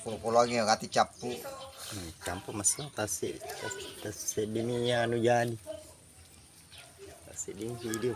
Pulau-pulau kati capu. Campur masuk kasih dini anu jadi. Kasih dini video.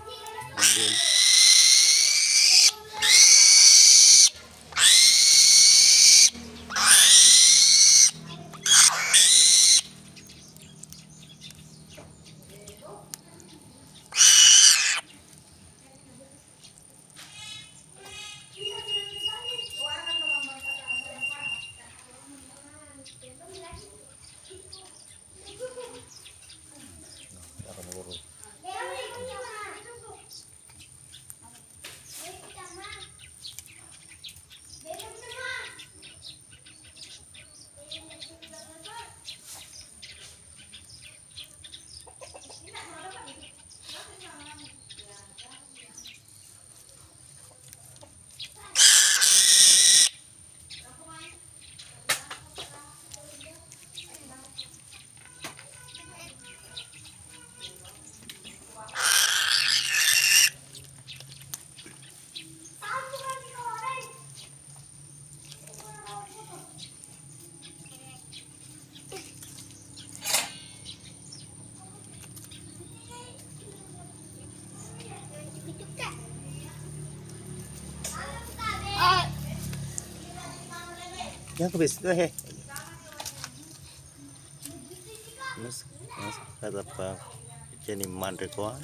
Yang ke bis tuh Mas kata apa? Jadi mandre kuan.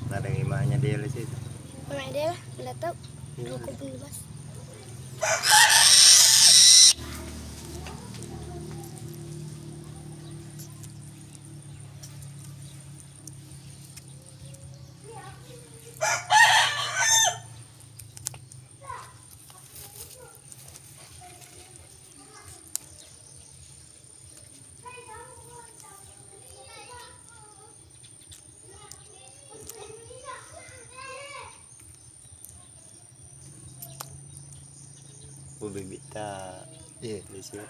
Ada imahnya dia di situ. Mana dia lah, nggak tahu. Aku pun bebas. Bibita Iya. di sini.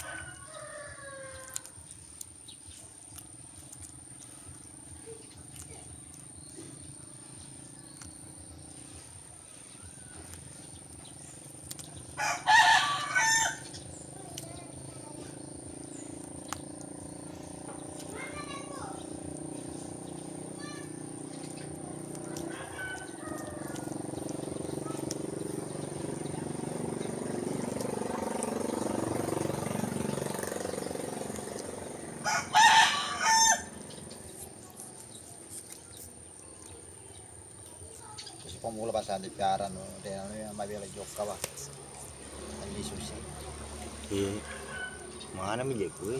Pemula pasan di piaran dia anu mai bela jokka ba. Ini susi. Iya. Mana mi gue?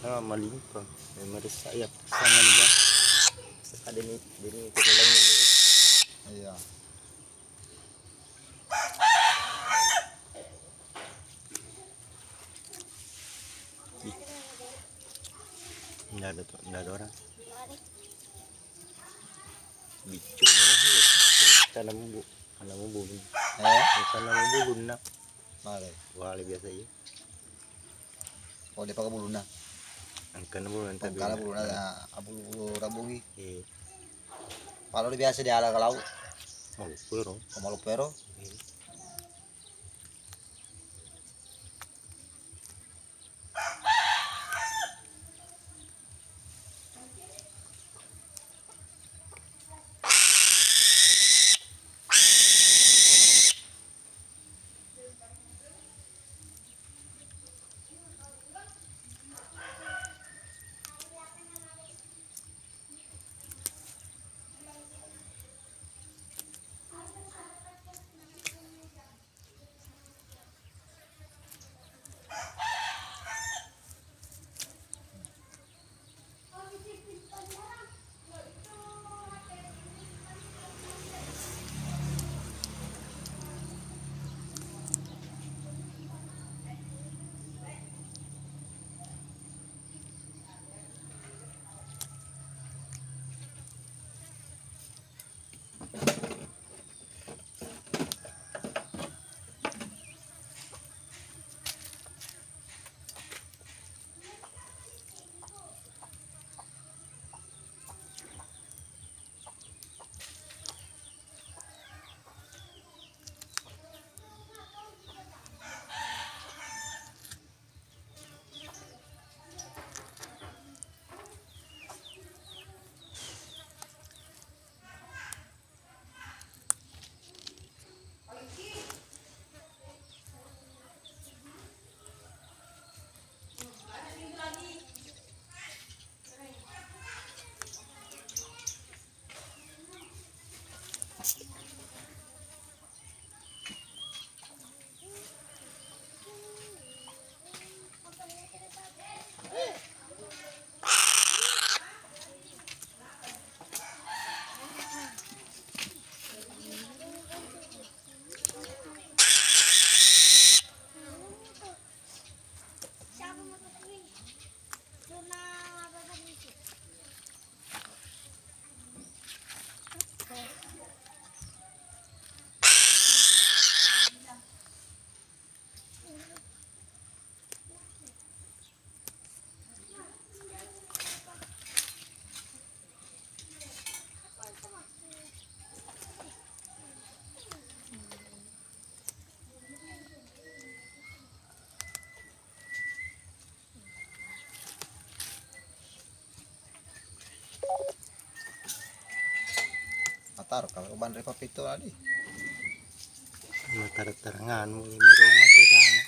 Nah, malimpang. Memang saya sangat juga. Sekali ini kita lagi. Iya. Enggak ada orang. Bicu tanam bubun. Tanam bubun nak. Male. Wali biasa ya. Oh dia pakai buluna. Angkan bubun tapi. Kalau buluna abulu rabungi. Eh, Kalau biasa dia ala kalau mau pero. Malu pero. taruh kalau uban repapito tadi. Matarat-tarangan mo, may roman sa sana.